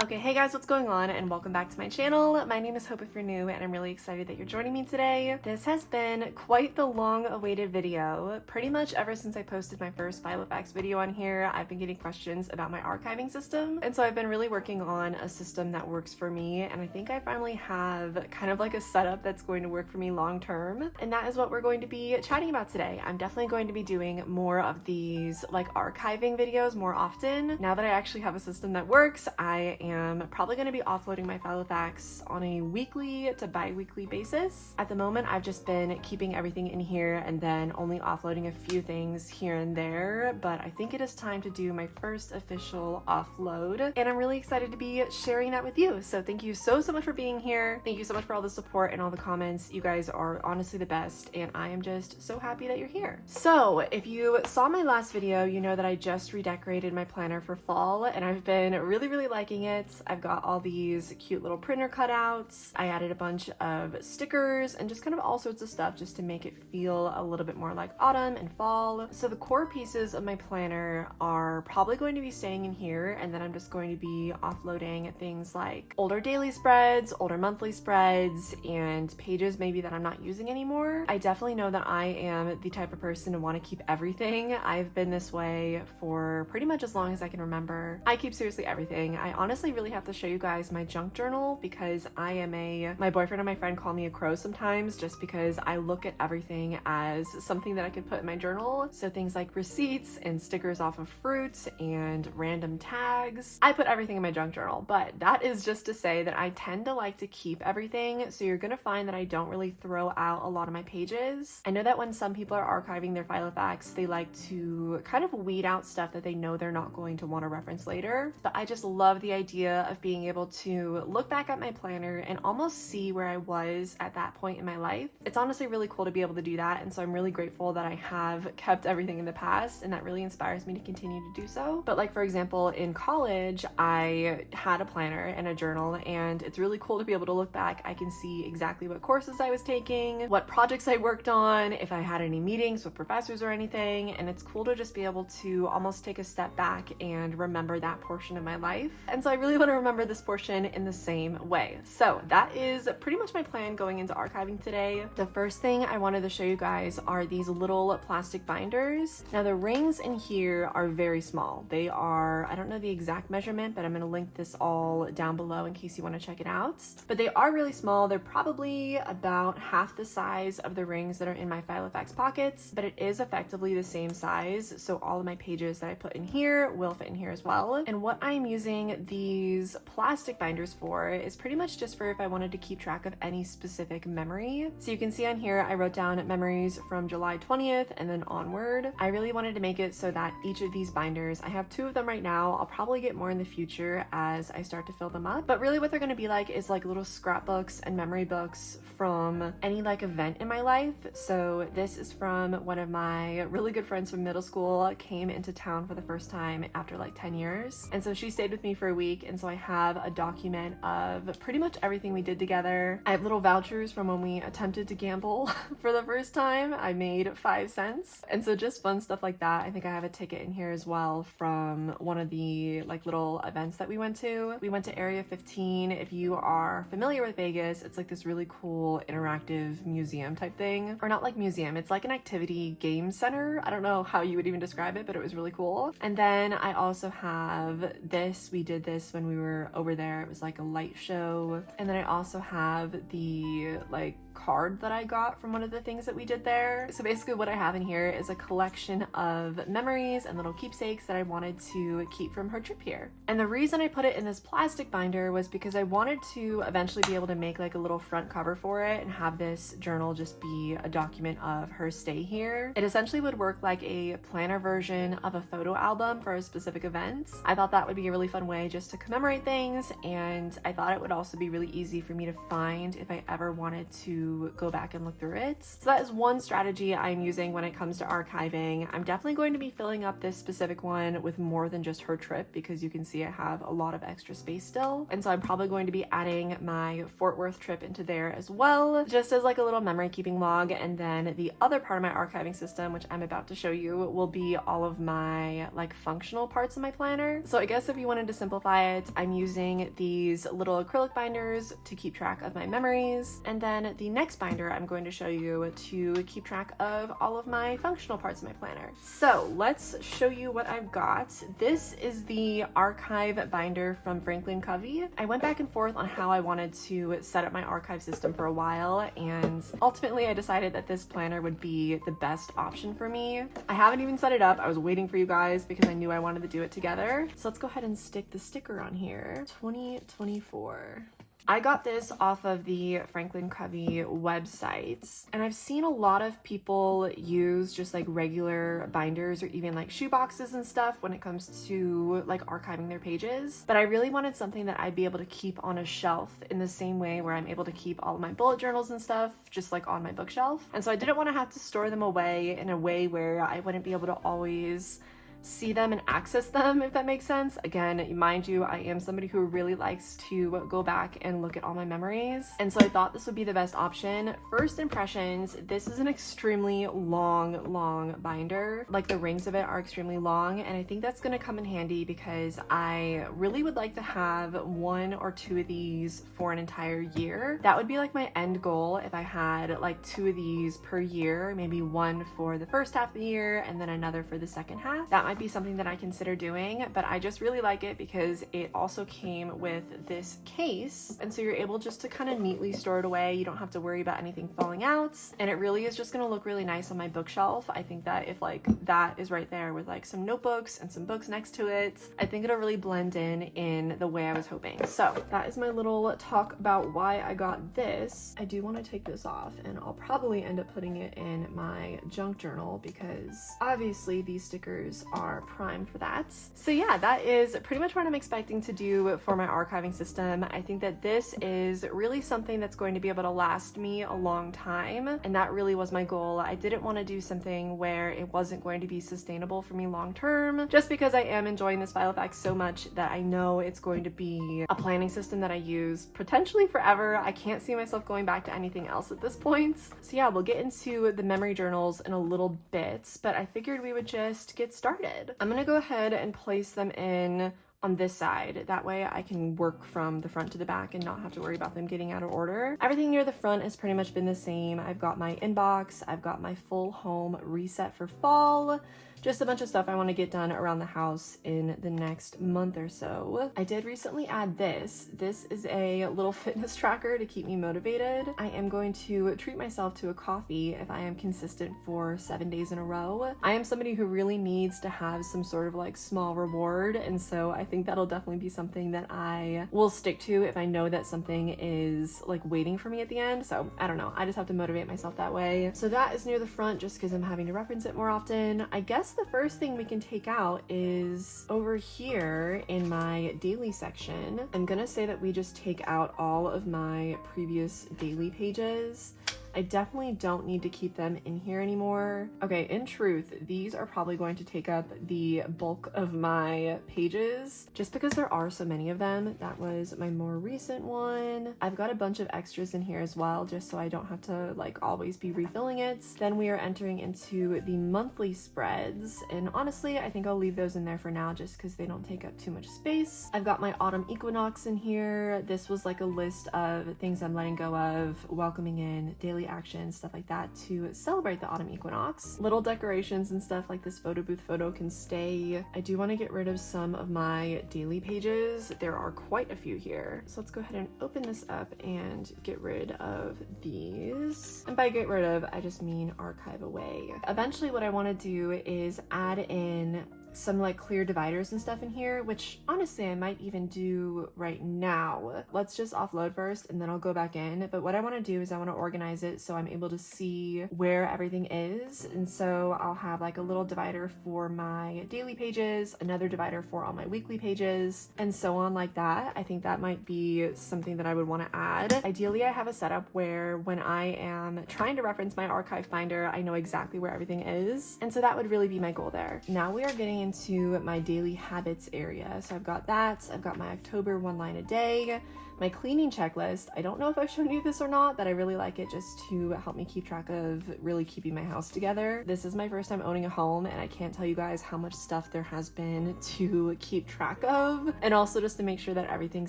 Okay, hey guys, what's going on, and welcome back to my channel. My name is Hope if you're new, and I'm really excited that you're joining me today. This has been quite the long-awaited video. Pretty much ever since I posted my first Filofax video on here, I've been getting questions about my archiving system, and so I've been really working on a system that works for me, and I think I finally have kind of like a setup that's going to work for me long-term, and that is what we're going to be chatting about today. I'm definitely going to be doing more of these like archiving videos more often. Now that I actually have a system that works, I am probably going to be offloading my Filofax on a weekly to bi-weekly basis. At the moment, I've just been keeping everything in here and then only offloading a few things here and there, but I think it is time to do my first official offload, and I'm really excited to be sharing that with you. So thank you so much for being here. Thank you so much for all the support and all the comments. You guys are honestly the best, and I am just so happy that you're here. So if you saw my last video, you know that I just redecorated my planner for fall, and I've been really liking it. I've got all these cute little printer cutouts. I added a bunch of stickers and just kind of all sorts of stuff just to make it feel a little bit more like autumn and fall. So the core pieces of my planner are probably going to be staying in here, and then I'm just going to be offloading things like older daily spreads, older monthly spreads, and pages maybe that I'm not using anymore. I definitely know that I am the type of person to want to keep everything. I've been this way for pretty much as long as I can remember. I keep seriously everything. I honestly really have to show you guys my junk journal because my boyfriend and my friend call me a crow sometimes just because I look at everything as something that I could put in my journal. So things like receipts and stickers off of fruits and random tags. I put everything in my junk journal, but that is just to say that I tend to like to keep everything. So you're gonna find that I don't really throw out a lot of my pages. I know that when some people are archiving their Filofax, they like to kind of weed out stuff that they know they're not going to want to reference later. But I just love the idea of being able to look back at my planner and almost see where I was at that point in my life. It's honestly really cool to be able to do that, and so I'm really grateful that I have kept everything in the past, and that really inspires me to continue to do so. But like for example, in college, I had a planner and a journal, and it's really cool to be able to look back. I can see exactly what courses I was taking, what projects I worked on, if I had any meetings with professors or anything, and it's cool to just be able to almost take a step back and remember that portion of my life. And so I really want to remember this portion in the same way. So that is pretty much my plan going into archiving today. The first thing I wanted to show you guys are these little plastic binders. Now the rings in here are very small. They are, I don't know the exact measurement, but I'm going to link this all down below in case you want to check it out. But they are really small. They're probably about half the size of the rings that are in my Filofax pockets, but it is effectively the same size. So all of my pages that I put in here will fit in here as well. And what I'm using these plastic binders for is pretty much just for if I wanted to keep track of any specific memory. So you can see on here I wrote down memories from July 20th and then onward. I really wanted to make it so that each of these binders, I have 2 of them right now. I'll probably get more in the future as I start to fill them up, but really what they're going to be like is like little scrapbooks and memory books from any like event in my life. So this is from one of my really good friends from middle school, came into town for the first time after like 10 years, and so she stayed with me for a week, and so I have a document of pretty much everything we did together. I have little vouchers from when we attempted to gamble for the first time. I made 5 cents, and so just fun stuff like that. I think I have a ticket in here as well from one of the like little events that we went to. We went to Area 15. If you are familiar with Vegas, it's like this really cool interactive museum type thing, or not like museum, it's like an activity game center. I don't know how you would even describe it, but it was really cool. And then I also have this. We did this when we were over there. It was like a light show. And then I also have the like card that I got from one of the things that we did there. So basically what I have in here is a collection of memories and little keepsakes that I wanted to keep from her trip here. And the reason I put it in this plastic binder was because I wanted to eventually be able to make like a little front cover for it and have this journal just be a document of her stay here. It essentially would work like a planner version of a photo album for a specific event. I thought that would be a really fun way just to commemorate write things, and I thought it would also be really easy for me to find if I ever wanted to go back and look through it. So that is one strategy I'm using when it comes to archiving. I'm definitely going to be filling up this specific one with more than just her trip, because you can see I have a lot of extra space still. And so I'm probably going to be adding my Fort Worth trip into there as well, just as like a little memory keeping log. And then the other part of my archiving system, which I'm about to show you, will be all of my like functional parts of my planner. So I guess if you wanted to simplify it, I'm using these little acrylic binders to keep track of my memories. And then the next binder I'm going to show you to keep track of all of my functional parts of my planner. So let's show you what I've got. This is the archive binder from Franklin Covey. I went back and forth on how I wanted to set up my archive system for a while, and ultimately I decided that this planner would be the best option for me. I haven't even set it up. I was waiting for you guys because I knew I wanted to do it together. So let's go ahead and stick the sticker on here. 2024. I got this off of the Franklin Covey website, and I've seen a lot of people use just like regular binders or even like shoe boxes and stuff when it comes to like archiving their pages. But I really wanted something that I'd be able to keep on a shelf in the same way where I'm able to keep all of my bullet journals and stuff just like on my bookshelf. And so I didn't want to have to store them away in a way where I wouldn't be able to always see them and access them, if that makes sense. Again, mind you, I am somebody who really likes to go back and look at all my memories, and so I thought this would be the best option. First impressions, this is an extremely long binder. Like the rings of it are extremely long, and I think that's going to come in handy because I really would like to have 1 or 2 of these for an entire year. That would be like my end goal if I had like 2 of these per year, maybe one for the first half of the year and then another for the second half. That might be something that I consider doing, but I just really like it because it also came with this case, and so you're able just to kind of neatly store it away. You don't have to worry about anything falling out, and it really is just going to look really nice on my bookshelf. I think that if like that is right there with like some notebooks and some books next to it, I think it'll really blend in the way I was hoping. So that is my little talk about why I got this. I do want to take this off, and I'll probably end up putting it in my junk journal because obviously these stickers are primed for that. So yeah, that is pretty much what I'm expecting to do for my archiving system. I think that this is really something that's going to be able to last me a long time, and that really was my goal. I didn't want to do something where it wasn't going to be sustainable for me long term, just because I am enjoying this Filofax so much that I know it's going to be a planning system that I use potentially forever. I can't see myself going back to anything else at this point. So yeah, we'll get into the memory journals in a little bit, but I figured we would just get started. I'm gonna go ahead and place them in on this side. That way I can work from the front to the back and not have to worry about them getting out of order. Everything near the front has pretty much been the same. I've got my inbox, I've got my full home reset for fall, just a bunch of stuff I want to get done around the house in the next month or so. I did recently add this. This is a little fitness tracker to keep me motivated. I am going to treat myself to a coffee if I am consistent for 7 days in a row. I am somebody who really needs to have some sort of like small reward, and so I think that'll definitely be something that I will stick to if I know that something is like waiting for me at the end. So I don't know, I just have to motivate myself that way. So that is near the front just because I'm having to reference it more often. I guess the first thing we can take out is over here in my daily section. I'm gonna say that we just take out all of my previous daily pages. I definitely don't need to keep them in here anymore. Okay, in truth, these are probably going to take up the bulk of my pages just because there are so many of them. That was my more recent one. I've got a bunch of extras in here as well, just so I don't have to like always be refilling it. Then we are entering into the monthly spreads, and honestly, I think I'll leave those in there for now just because they don't take up too much space. I've got my autumn equinox in here. This was like a list of things I'm letting go of, welcoming in, daily action, stuff like that to celebrate the autumn equinox. Little decorations and stuff like this photo booth photo can stay. I do want to get rid of some of my daily pages. There are quite a few here. So let's go ahead and open this up and get rid of these. And by get rid of, I just mean archive away. Eventually what I want to do is add in some like clear dividers and stuff in here, which honestly I might even do right now. Let's just offload first and then I'll go back in. But what I want to do is I want to organize it so I'm able to see where everything is. And so I'll have like a little divider for my daily pages, another divider for all my weekly pages, and so on like that. I think that might be something that I would want to add. Ideally, I have a setup where when I am trying to reference my archive finder, I know exactly where everything is. And so that would really be my goal there. Now we are getting into my daily habits area. So I've got that. I've got my October 1 line a day. My cleaning checklist, I don't know if I've shown you this or not, but I really like it just to help me keep track of really keeping my house together. This is my first time owning a home, and I can't tell you guys how much stuff there has been to keep track of, and also just to make sure that everything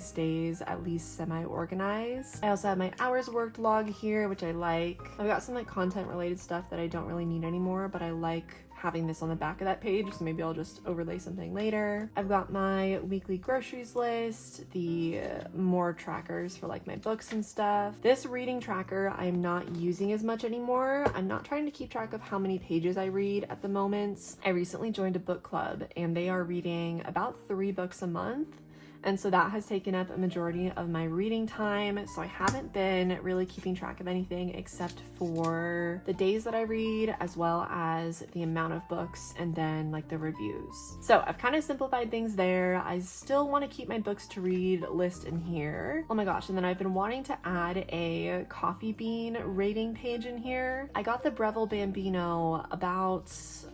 stays at least semi-organized. I also have my hours worked log here, which I like. I've got some like content related stuff that I don't really need anymore, but I like having this on the back of that page, so maybe I'll just overlay something later. I've got my weekly groceries list, the more trackers for like my books and stuff. This reading tracker I'm not using as much anymore. I'm not trying to keep track of how many pages I read at the moment. I recently joined a book club and they are reading about 3 books a month. And so that has taken up a majority of my reading time. So I haven't been really keeping track of anything except for the days that I read, as well as the amount of books and then like the reviews. So I've kind of simplified things there. I still want to keep my books to read list in here. Oh my gosh. And then I've been wanting to add a coffee bean rating page in here. I got the Breville Bambino about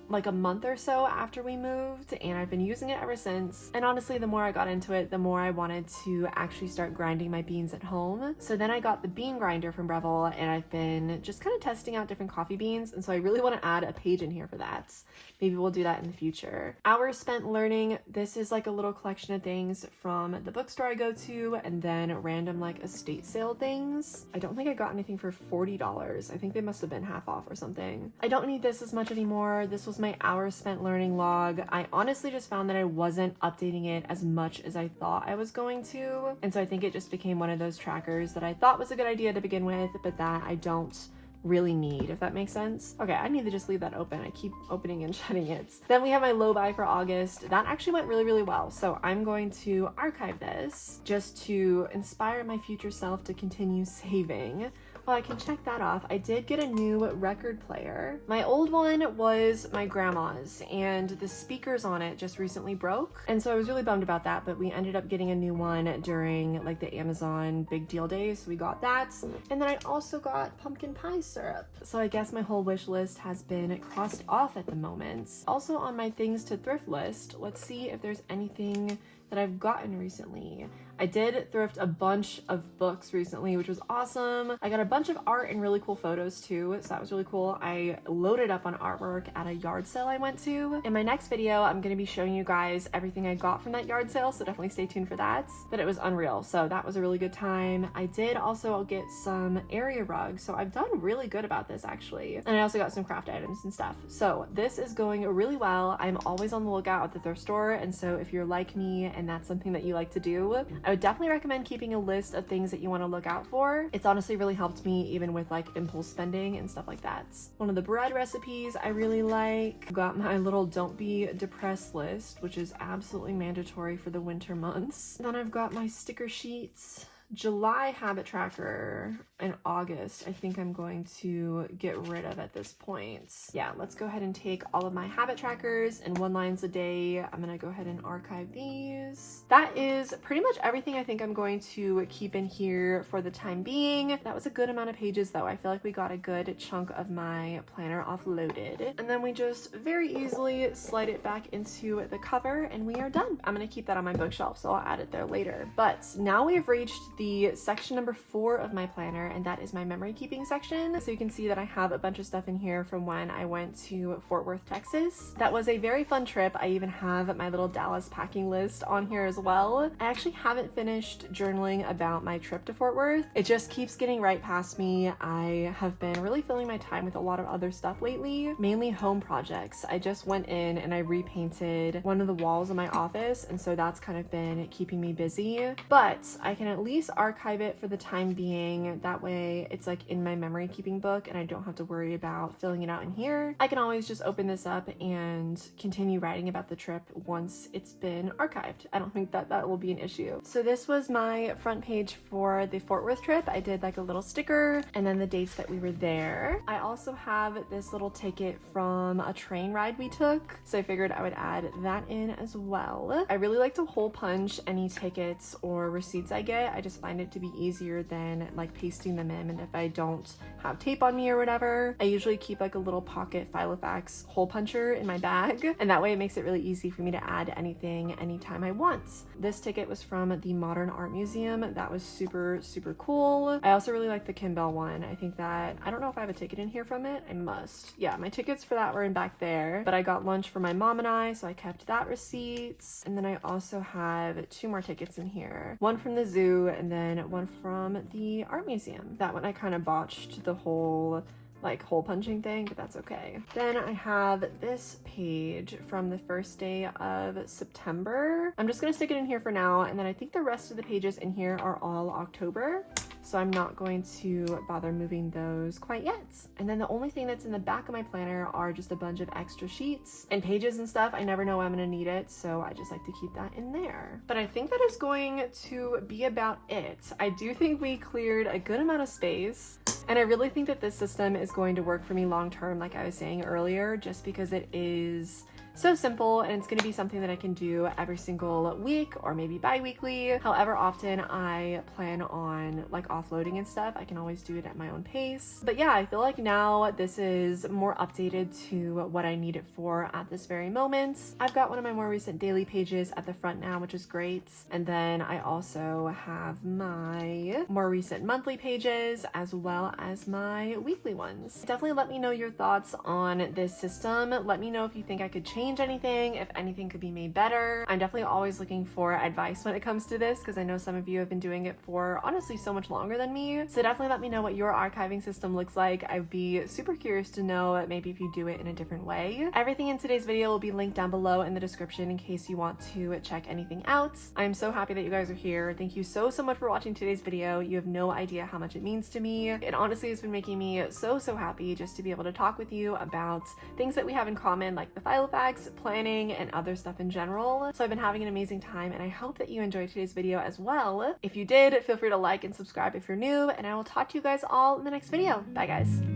like a month or so after we moved, and I've been using it ever since. And honestly, the more I got into it, the more I wanted to actually start grinding my beans at home. So then I got the bean grinder from Breville, and I've been just kind of testing out different coffee beans. And so I really want to add a page in here for that. Maybe we'll do that in the future. Hours spent learning. This is like a little collection of things from the bookstore I go to, and then random like estate sale things. I don't think I got anything for $40. I think they must have been half off or something. I don't need this as much anymore. This was my hours spent learning log. I honestly just found that I wasn't updating it as much as I thought I was going to. And so I think it just became one of those trackers that I thought was a good idea to begin with, but that I don't really need, if that makes sense. Okay, I need to just leave that open. I keep opening and shutting it. Then we have my low buy for August. That actually went really, really well. So I'm going to archive this just to inspire my future self to continue saving. Well, I can check that off. I did get a new record player. My old one was my grandma's, and the speakers on it just recently broke. And so I was really bummed about that, but we ended up getting a new one during like the Amazon big deal days. So we got that. And then I also got pumpkin pie syrup. So I guess my whole wish list has been crossed off at the moment. Also on my things to thrift list, let's see if there's anything that I've gotten recently. I did thrift a bunch of books recently, which was awesome. I got a bunch of art and really cool photos too, so that was really cool. I loaded up on artwork at a yard sale I went to. In my next video, I'm gonna be showing you guys everything I got from that yard sale, so definitely stay tuned for that. But it was unreal, so that was a really good time. I did also get some area rugs, so I've done really good about this actually. And I also got some craft items and stuff. So this is going really well. I'm always on the lookout at the thrift store, and so if you're like me and that's something that you like to do, I would definitely recommend keeping a list of things that you want to look out for. It's honestly really helped me even with like impulse spending and stuff like that. One of the bread recipes I really like. I've got my little don't be depressed list, which is absolutely mandatory for the winter months. Then I've got my sticker sheets. July habit tracker and August I think I'm going to get rid of at this point. Yeah, let's go ahead and take all of my habit trackers and 1 lines a day. I'm gonna go ahead and archive these. That is pretty much everything I think I'm going to keep in here for the time being. That was a good amount of pages though. I feel like we got a good chunk of my planner offloaded. And then we just very easily slide it back into the cover and we are done. I'm gonna keep that on my bookshelf, so I'll add it there later. But now we have reached the section number 4 of my planner, and that is my memory keeping section. So you can see that I have a bunch of stuff in here from when I went to Fort Worth, Texas. That was a very fun trip. I even have my little Dallas packing list on here as well. I actually haven't finished journaling about my trip to Fort Worth. It just keeps getting right past me. I have been really filling my time with a lot of other stuff lately, mainly home projects. I just went in and I repainted one of the walls in my office, and so that's kind of been keeping me busy. But I can at least just archive it for the time being. That way it's like in my memory keeping book and I don't have to worry about filling it out in here. I can always just open this up and continue writing about the trip once it's been archived. I don't think that will be an issue. So this was my front page for the Fort Worth trip. I did like a little sticker and then the dates that we were there. I also have this little ticket from a train ride we took, so I figured I would add that in as well. I really like to hole punch any tickets or receipts I get. I just find it to be easier than like pasting them in, and if I don't have tape on me or whatever, I usually keep like a little pocket Filofax hole puncher in my bag, and that way it makes it really easy for me to add anything anytime I want. This ticket was from the Modern Art Museum. That was super cool. I also really like the Kimbell one. I think that, I don't know if I have a ticket in here from it. I must. Yeah, my tickets for that were in back there, but I got lunch for my mom and I, so I kept that receipt. And then I also have 2 more tickets in here. One from the zoo and then one from the art museum. That one I kind of botched the whole like hole punching thing, but that's okay. Then I have this page from the first day of September. I'm just gonna stick it in here for now, and then I think the rest of the pages in here are all October, so I'm not going to bother moving those quite yet. And then the only thing that's in the back of my planner are just a bunch of extra sheets and pages and stuff. I never know when I'm gonna need it, so I just like to keep that in there. But I think that is going to be about it. I do think we cleared a good amount of space, and I really think that this system is going to work for me long term, like I was saying earlier, just because it is so simple and it's going to be something that I can do every single week or maybe bi-weekly. However often I plan on like offloading and stuff, I can always do it at my own pace. But yeah, I feel like now this is more updated to what I need it for at this very moment. I've got one of my more recent daily pages at the front now, which is great. And then I also have my more recent monthly pages as well as my weekly ones. Definitely let me know your thoughts on this system. Let me know if you think I could change anything, if anything could be made better. I'm definitely always looking for advice when it comes to this, because I know some of you have been doing it for honestly so much longer than me. So definitely let me know what your archiving system looks like. I'd be super curious to know maybe if you do it in a different way. Everything in today's video will be linked down below in the description in case you want to check anything out. I'm so happy that you guys are here. Thank you so much for watching today's video. You have no idea how much it means to me. It honestly has been making me so happy just to be able to talk with you about things that we have in common, like the Filofax, planning, and other stuff in general. So I've been having an amazing time, and I hope that you enjoyed today's video as well. If you did, feel free to like and subscribe if you're new, and I will talk to you guys all in the next video. Bye guys.